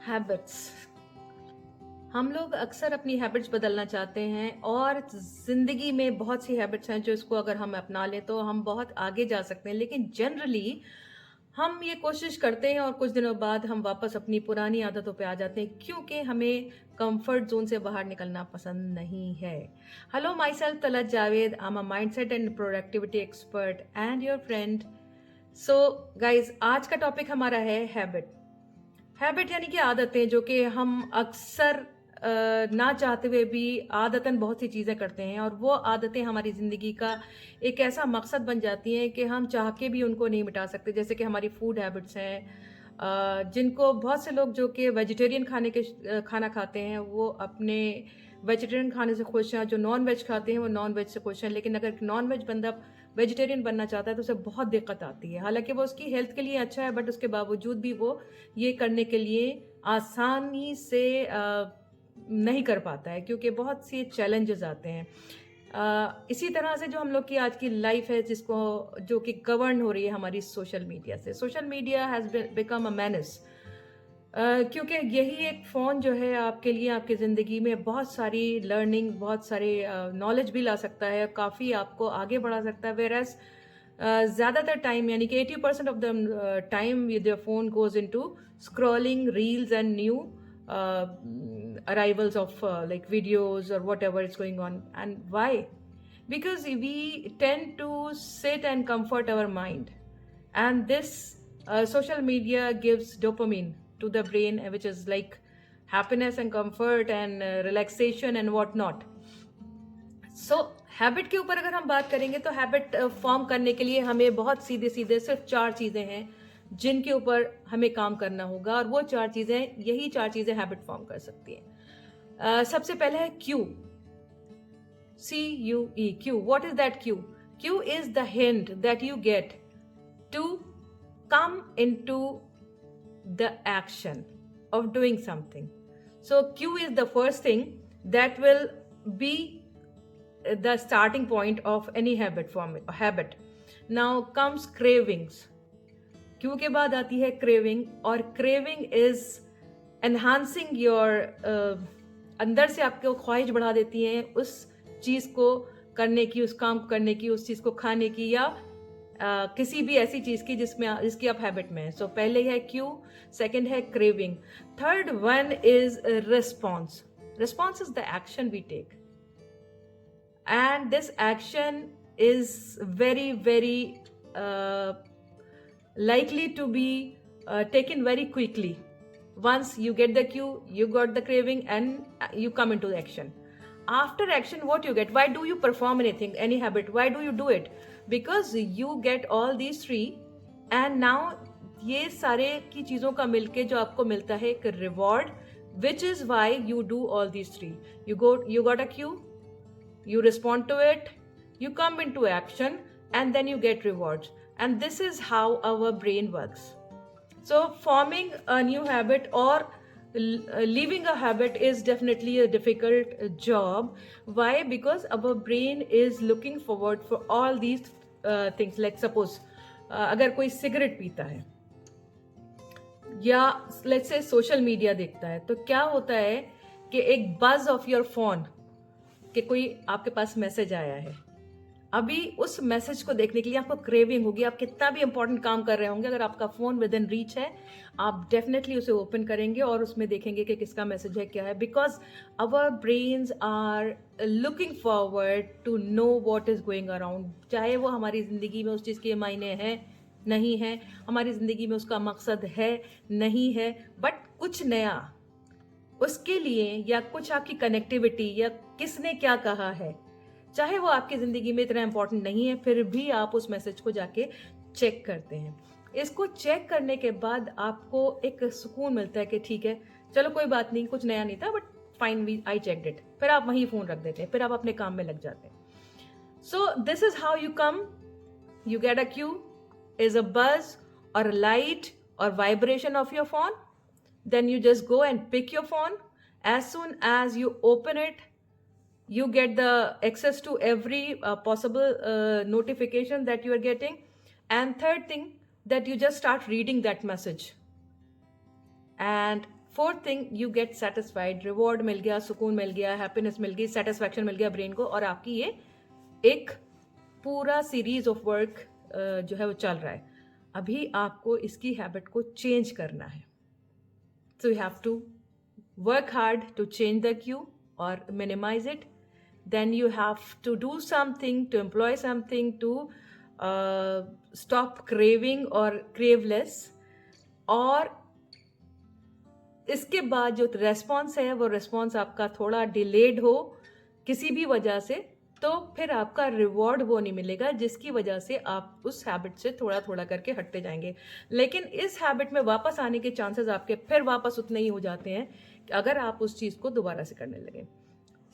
Habits. हम लोग अक्सर अपनी हैबिट्स बदलना चाहते हैं और ज़िंदगी में बहुत सी हैबिट्स हैं जो इसको अगर हम अपना लें तो हम बहुत आगे जा सकते हैं। लेकिन जनरली हम ये कोशिश करते हैं और कुछ दिनों बाद हम वापस अपनी पुरानी आदतों पे आ जाते हैं क्योंकि हमें कंफर्ट ज़ोन से बाहर निकलना पसंद नहीं है। Hello, my self Talat Javed, I am a mindset and productivity expert and your friend. So guys, आज का टॉपिक हमारा है हैबिट। हैबिट यानी कि आदतें जो कि हम अक्सर ना चाहते हुए भी आदतन बहुत सी चीज़ें करते हैं और वो आदतें हमारी ज़िंदगी का एक ऐसा मकसद बन जाती हैं कि हम चाह के भी उनको नहीं मिटा सकते। जैसे कि हमारी फूड हैबिट्स हैं, जिनको बहुत से लोग जो कि वेजिटेरियन खाना खाते हैं वो अपने वेजिटेरियन खाने से खुश हैं, जो नॉन वेज खाते हैं वो नॉन वेज से खुश हैं। लेकिन अगर नॉन वेज बंदा वेजिटेरियन बनना चाहता है तो उसे बहुत दिक्कत आती है। हालांकि वो उसकी हेल्थ के लिए अच्छा है, बट उसके बावजूद भी वो ये करने के लिए आसानी से नहीं कर पाता है क्योंकि बहुत सी चैलेंजेस आते हैं। इसी तरह से जो हम लोग की आज की लाइफ है जिसको जो कि गवर्न हो रही है हमारी सोशल मीडिया से। Social media has become a menace, क्योंकि यही एक फ़ोन जो है आपके लिए आपकी ज़िंदगी में बहुत सारी लर्निंग, बहुत सारे नॉलेज भी ला सकता है, काफ़ी आपको आगे बढ़ा सकता है। वेयरएज़ ज़्यादातर टाइम यानी कि 80% of the time your phone goes into scrolling reels and new arrivals of like videos or whatever is going on. And why? Because we tend to sit and comfort our mind, and this social media gives dopamine to the brain, which is like happiness and comfort and relaxation and what not. So habit के ऊपर अगर हम बात करेंगे तो habit form करने के लिए हमें बहुत सीधे सीधे सिर्फ 4 चीज़ें हैं जिनके ऊपर हमें काम करना होगा, और वो 4 चीज़ें, यही 4 चीज़ें हैबिट फॉर्म कर सकती हैं। सबसे पहले है cue, CUE, cue. What is that cue? Cue is the hint that you get to come into the action of doing something. So Q is the first thing that will be the starting point of any habit. Now comes cravings. Q के बाद आती है craving, और craving is enhancing your अंदर से आपको ख्वाहिश बढ़ा देती है उस चीज़ को करने की, उस काम को करने की, उस चीज़ को खाने की, या किसी भी ऐसी चीज़ की जिसकी आप हैबिट में है। सो पहले है क्यू, सेकंड है craving, third one is response. Response is the action we take, and this action is very very likely to be taken very quickly. Once you get the cue, you got the craving, and you come into action. After action, what you get? Why do you perform anything, any habit? Why do you do it? Because you get all these three, and now ये सारे की चीज़ों का मिलके जो आपको मिलता है एक reward, which is why you do all these three. You got a cue, you respond to it, you come into action, and then you get rewards. And this is how our brain works. So forming a new habit or leaving a habit is definitely a difficult job. Why? Because our brain is looking forward for all these things. Like suppose अगर कोई cigarette पीता है या let's say social media देखता है, तो क्या होता है कि एक बज ऑफ योर फोन कि कोई आपके पास मैसेज आया है, अभी उस मैसेज को देखने के लिए आपको क्रेविंग होगी। आप कितना भी इंपॉर्टेंट काम कर रहे होंगे, अगर आपका फोन विद इन रीच है, आप डेफिनेटली उसे ओपन करेंगे और उसमें देखेंगे कि किसका मैसेज है, क्या है। Because our brains are looking forward to know what is going around, चाहे वो हमारी ज़िंदगी में उस चीज़ के मायने हैं नहीं है, हमारी ज़िंदगी में उसका मकसद है नहीं है, बट कुछ नया उसके लिए, या कुछ आपकी कनेक्टिविटी, या किसने क्या कहा है, चाहे वो आपकी ज़िंदगी में इतना इंपॉर्टेंट नहीं है, फिर भी आप उस मैसेज को जाके चेक करते हैं। इसको चेक करने के बाद आपको एक सुकून मिलता है कि ठीक है, चलो कोई बात नहीं, कुछ नया नहीं था, but fine, I checked it. फिर आप वहीं फ़ोन रख देते हैं, फिर आप अपने काम में लग जाते हैं। So this is how you come, you get a cue, is a buzz or a light or vibration of your phone, then you just go and pick your phone. As soon as you open it, you get the access to every possible notification that you are getting. And third thing, that you just start reading that message. And fourth thing, you get satisfied, reward मिल गया, सुकून मिल गया, happiness मिल गई, satisfaction मिल गया brain को, और आपकी ये एक पूरा सीरीज ऑफ वर्क जो है वो चल रहा है। अभी आपको इसकी हैबिट को चेंज करना है। So you have to work hard to change the cue or minimize it. Then you have to do something, to employ something to stop craving or crave less. और इसके बाद जो रेस्पॉन्स है वो response आपका थोड़ा डिलेड हो किसी भी वजह से, तो फिर आपका रिवॉर्ड वो नहीं मिलेगा, जिसकी वजह से आप उस हैबिट से थोड़ा थोड़ा करके हटते जाएंगे। लेकिन इस हैबिट में वापस आने के चांसेस आपके फिर वापस उतने ही हो जाते हैं अगर आप उस चीज़ को दोबारा से करने लगे।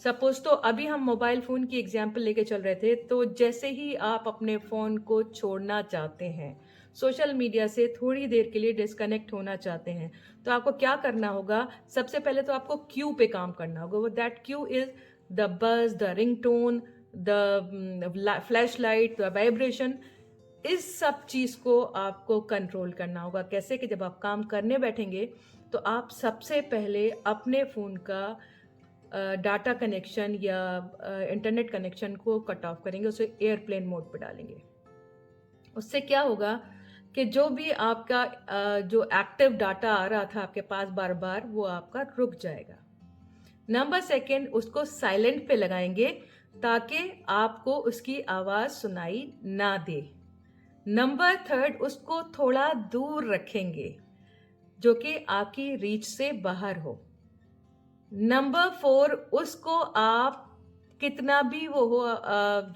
सपोज तो अभी हम मोबाइल फ़ोन की एग्जाम्पल लेके चल रहे थे, तो जैसे ही आप अपने फ़ोन को छोड़ना चाहते हैं, सोशल मीडिया से थोड़ी देर के लिए डिस्कनेक्ट होना चाहते हैं, तो आपको क्या करना होगा? सबसे पहले तो आपको क्यू पे काम करना होगा। वो दैट क्यू इज़ द बज, the ringtone, the flash light, the vibration. इस सब चीज़ को आपको कंट्रोल करना होगा। कैसे? कि जब आप काम करने बैठेंगे तो आप सबसे पहले अपने फ़ोन का डाटा कनेक्शन या इंटरनेट कनेक्शन को कट ऑफ करेंगे, उसे एयरप्लेन मोड पर डालेंगे। उससे क्या होगा कि जो भी आपका जो एक्टिव डाटा आ रहा था आपके पास बार बार, वो आपका रुक जाएगा। नंबर सेकेंड, उसको साइलेंट पे लगाएंगे ताकि आपको उसकी आवाज़ सुनाई ना दे। नंबर थर्ड, उसको थोड़ा दूर रखेंगे जो कि आपकी रीच से बाहर हो। नंबर फोर, उसको आप कितना भी वो हो,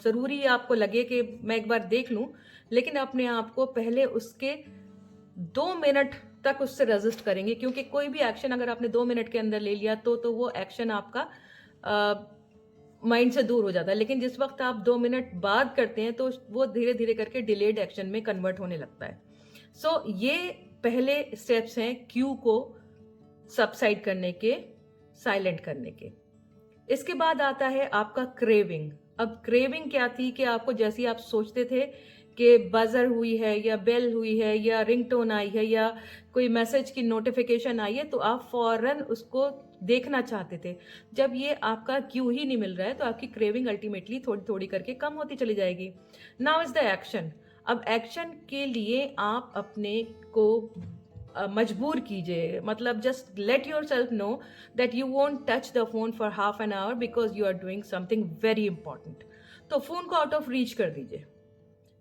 ज़रूरी आपको लगे कि मैं एक बार देख लूँ, लेकिन अपने आप को पहले उसके 2 मिनट तक उससे रेजिस्ट करेंगे, क्योंकि कोई भी एक्शन अगर आपने 2 मिनट के अंदर ले लिया तो वो एक्शन आपका माइंड से दूर हो जाता है। लेकिन जिस वक्त आप 2 मिनट बाद करते हैं तो वो धीरे धीरे करके डिलेड एक्शन में कन्वर्ट होने लगता है। सो ये पहले स्टेप्स हैं क्यू को सबसाइड करने के, साइलेंट करने के। इसके बाद आता है आपका क्रेविंग। अब क्रेविंग क्या थी कि आपको जैसे ही आप सोचते थे कि बजर हुई है या बेल हुई है या रिंगटोन आई है या कोई मैसेज की नोटिफिकेशन आई है, तो आप फौरन उसको देखना चाहते थे। जब ये आपका क्यू ही नहीं मिल रहा है तो आपकी क्रेविंग अल्टीमेटली थोड़ी थोड़ी करके कम होती चली जाएगी। Now is the action. अब एक्शन के लिए आप अपने को मजबूर कीजिए, मतलब just let yourself know that you won't touch the phone for half an hour because you are doing something very important. तो फोन को आउट ऑफ रीच कर दीजिए।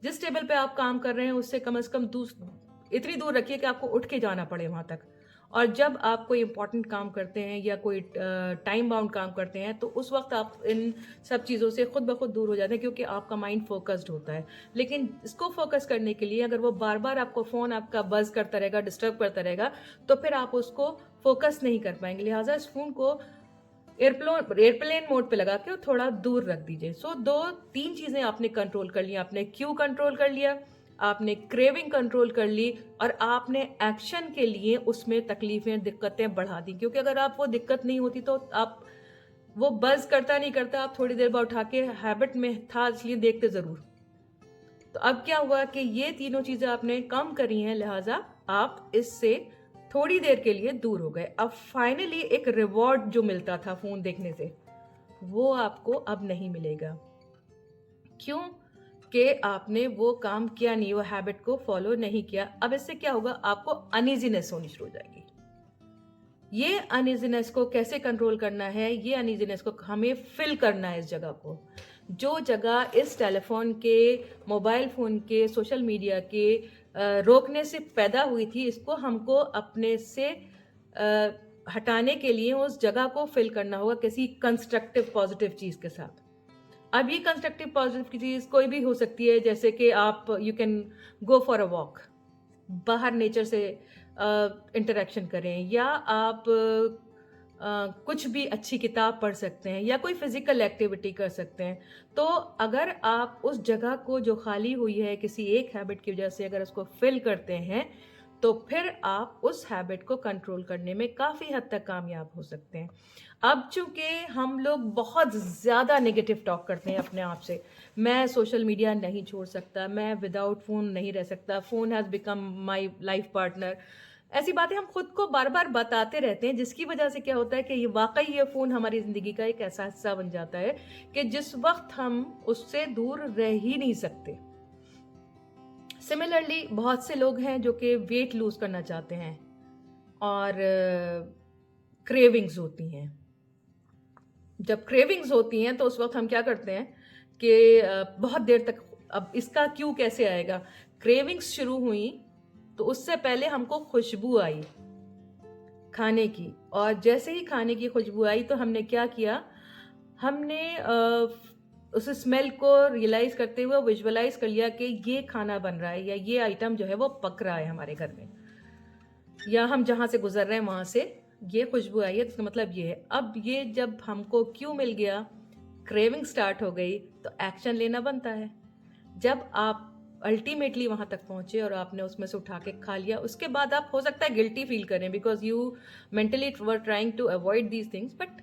जिस टेबल पे आप काम कर रहे हैं उससे कम से कम इतनी दूर रखिए कि आपको उठ के जाना पड़े वहां तक। और जब आप कोई इंपॉर्टेंट काम करते हैं या कोई टाइम बाउंड काम करते हैं तो उस वक्त आप इन सब चीज़ों से खुद ब खुद दूर हो जाते हैं, क्योंकि आपका माइंड फोकस्ड होता है। लेकिन इसको फोकस करने के लिए अगर वो बार बार आपको फ़ोन आपका बज करता रहेगा, डिस्टर्ब करता रहेगा, तो फिर आप उसको फोकस नहीं कर पाएंगे। लिहाजा इस फ़ोन को एयरप्लेन मोड पे लगा के थोड़ा दूर रख दीजिए। सो 2-3 चीज़ें आपने कंट्रोल कर ली। आपने क्यू कंट्रोल कर लिया, आपने क्रेविंग कंट्रोल कर ली, और आपने एक्शन के लिए उसमें तकलीफें, दिक्कतें बढ़ा दी। क्योंकि अगर आप वो दिक्कत नहीं होती तो आप वो बज करता नहीं करता, आप थोड़ी देर बाद उठा के, हैबिट में था इसलिए देखते ज़रूर। तो अब क्या हुआ कि ये तीनों चीज़ें आपने कम करी हैं, लिहाजा आप इससे थोड़ी देर के लिए दूर हो गए। अब फाइनली एक रिवॉर्ड जो मिलता था फ़ोन देखने से, वो आपको अब नहीं मिलेगा। क्यों? कि आपने वो काम किया नहीं, वो हैबिट को फॉलो नहीं किया। अब इससे क्या होगा? आपको अनइजीनेस होनी शुरू हो जाएगी। ये अनइजीनेस को कैसे कंट्रोल करना है? ये अनइजीनेस को हमें फिल करना है। इस जगह को, जो जगह इस टेलीफोन के, मोबाइल फ़ोन के, सोशल मीडिया के रोकने से पैदा हुई थी, इसको हमको अपने से हटाने के लिए उस जगह को फिल करना होगा किसी कंस्ट्रक्टिव पॉजिटिव चीज़ के साथ। अब ये कंस्ट्रक्टिव पॉजिटिव की चीज़ कोई भी हो सकती है, जैसे कि आप you can go for a walk, बाहर नेचर से इंटरेक्शन करें, या आप कुछ भी अच्छी किताब पढ़ सकते हैं, या कोई फिजिकल एक्टिविटी कर सकते हैं। तो अगर आप उस जगह को जो खाली हुई है किसी एक हैबिट की वजह से, अगर उसको फिल करते हैं, तो फिर आप उस हैबिट को कंट्रोल करने में काफ़ी हद तक कामयाब हो सकते हैं। अब चूंकि हम लोग बहुत ज़्यादा नेगेटिव टॉक करते हैं अपने आप से, मैं सोशल मीडिया नहीं छोड़ सकता, मैं विदाउट फ़ोन नहीं रह सकता, phone has become my life partner, ऐसी बातें हम खुद को बार बार बताते रहते हैं, जिसकी वजह से क्या होता है कि ये वाकई ये फ़ोन हमारी ज़िंदगी का एक ऐसा हिस्सा बन जाता है कि जिस वक्त हम उससे दूर रह ही नहीं सकते। सिमिलरली बहुत से लोग हैं जो कि वेट लूज करना चाहते हैं और क्रेविंग्स होती हैं। जब क्रेविंग्स होती हैं तो उस वक्त हम क्या करते हैं कि बहुत देर तक, अब इसका क्यों कैसे आएगा, क्रेविंग्स शुरू हुई तो उससे पहले हमको खुशबू आई खाने की, और जैसे ही खाने की खुशबू आई तो हमने क्या किया, हमने उस स्मेल को रियलाइज करते हुए विजुअलाइज कर लिया कि ये खाना बन रहा है या ये आइटम जो है वो पक रहा है हमारे घर में, या हम जहाँ से गुजर रहे हैं वहाँ से ये खुशबू आई है, तो मतलब ये है। अब ये जब हमको क्यों मिल गया, क्रेविंग स्टार्ट हो गई, तो एक्शन लेना बनता है। जब आप अल्टीमेटली वहाँ तक पहुँचे और आपने उसमें से उठा के खा लिया, उसके बाद आप हो सकता है गिल्टी फील करें because you mentally were trying to avoid these things, but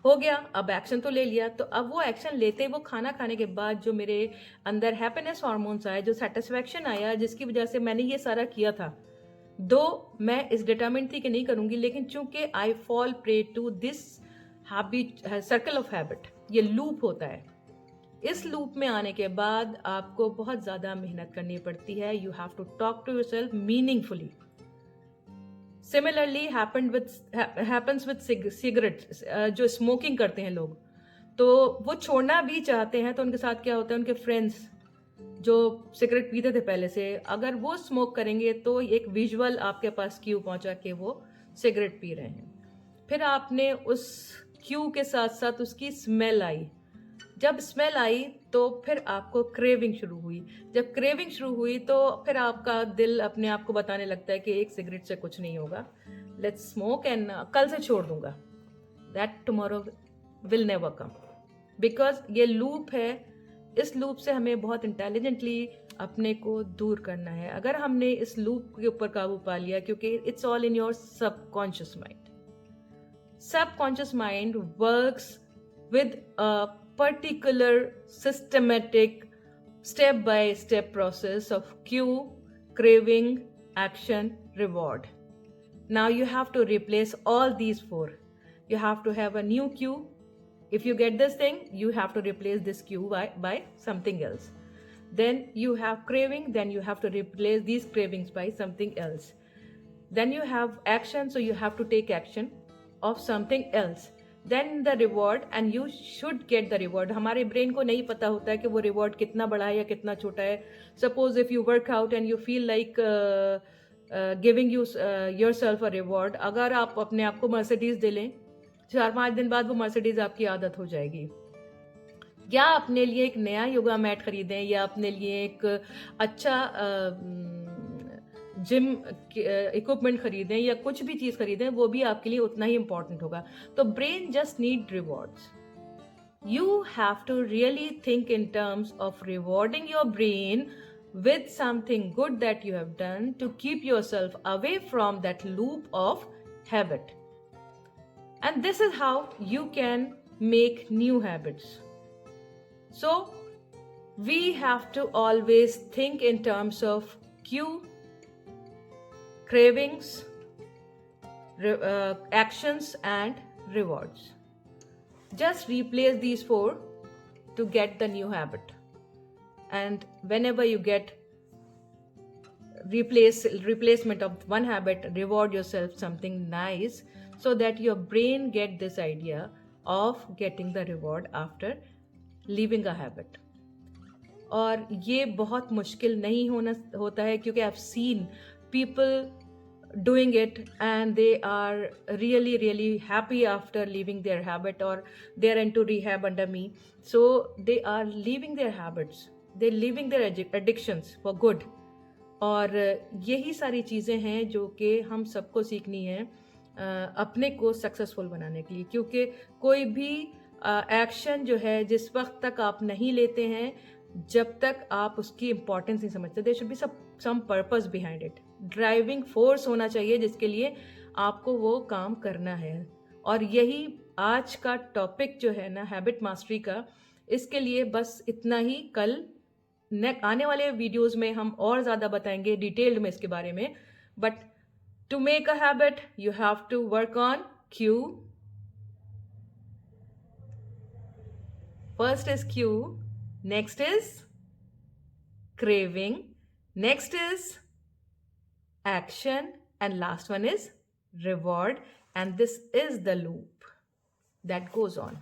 हो गया, अब एक्शन तो ले लिया। तो अब वो एक्शन लेते, वो खाना खाने के बाद जो मेरे अंदर हैप्पीनेस हार्मोन्स आए, जो सेटिस्फैक्शन आया, जिसकी वजह से मैंने ये सारा किया था, दो मैं इस डिटरमिन्ड थी कि नहीं करूंगी, लेकिन चूंकि I fall prey to this habit, circle of habit, ये लूप होता है। इस लूप में आने के बाद आपको बहुत ज़्यादा मेहनत करनी पड़ती है। You have to talk to yourself meaningfully. Similarly happens with cigarettes, जो स्मोकिंग करते हैं लोग, तो वो छोड़ना भी चाहते हैं, तो उनके साथ क्या होता है, उनके फ्रेंड्स जो सिगरेट पीते थे पहले से, अगर वो स्मोक करेंगे तो एक विजुअल आपके पास क्यू पहुंचा कि वो सिगरेट पी रहे हैं। फिर आपने उस क्यू के साथ साथ उसकी स्मेल आई। जब स्मेल आई तो फिर आपको क्रेविंग शुरू हुई। जब क्रेविंग शुरू हुई तो फिर आपका दिल अपने आप को बताने लगता है कि एक सिगरेट से कुछ नहीं होगा, लेट्स स्मोक एंड कल से छोड़ दूंगा, that tomorrow will never come, because ये लूप है। इस लूप से हमें बहुत इंटेलिजेंटली अपने को दूर करना है। अगर हमने इस लूप के ऊपर काबू पा लिया, क्योंकि it's all in your subconscious mind. Subconscious mind works with a particular systematic step-by-step process of cue, craving, action, reward. Now you have to replace all these four. You have to have a new cue. If you get this thing, you have to replace this cue by something else. Then you have craving, then you have to replace these cravings by something else. Then you have action, so you have to take action of something else. Then the reward, and you should get the reward. हमारे brain को नहीं पता होता है कि वो reward कितना बड़ा है या कितना छोटा है। Suppose if you work out and you feel like giving you your self a reward, अगर आप अपने आप को मर्सिडीज दे लें, 4-5 दिन बाद वो मर्सिडीज आपकी आदत हो जाएगी। या अपने लिए एक नया योगा मैट खरीदें, या अपने लिए एक अच्छा जिम इक्विपमेंट खरीदें, या कुछ भी चीज़ खरीदें, वो भी आपके लिए उतना ही इंपॉर्टेंट होगा। तो brain just need rewards. You have to really think in terms of rewarding your brain with something good that you have done to keep yourself away from that loop of habit. And this is how you can make new habits. So we have to always think in terms of cue, cravings, actions and rewards. Just replace these four to get the new habit. And whenever you get replacement of one habit, reward yourself something nice so that your brain get this idea of getting the reward after leaving a habit. और ये बहुत मुश्किल नहीं होता है, क्योंकि I've seen people doing it and they are really happy after leaving their habit, or they are into rehab under me, so they are leaving their habits, they're leaving their addictions for good. और यही सारी चीज़ें हैं जो कि हम सबको सीखनी है अपने को सक्सेसफुल बनाने के लिए, क्योंकि कोई भी एक्शन जो है जिस वक्त तक आप नहीं लेते हैं, जब तक आप उसकी इम्पोर्टेंस नहीं समझते, there should be some purpose behind it. Driving force होना चाहिए जिसके लिए आपको वो काम करना है। और यही आज का टॉपिक जो है ना, हैबिट मास्टरी का, इसके लिए बस इतना ही। कल आने वाले वीडियोस में हम और ज़्यादा बताएंगे डिटेल्ड में इसके बारे में, but To make a habit, you have to work on cue. First is cue, next is craving, next is action, and last one is reward. And this is the loop that goes on.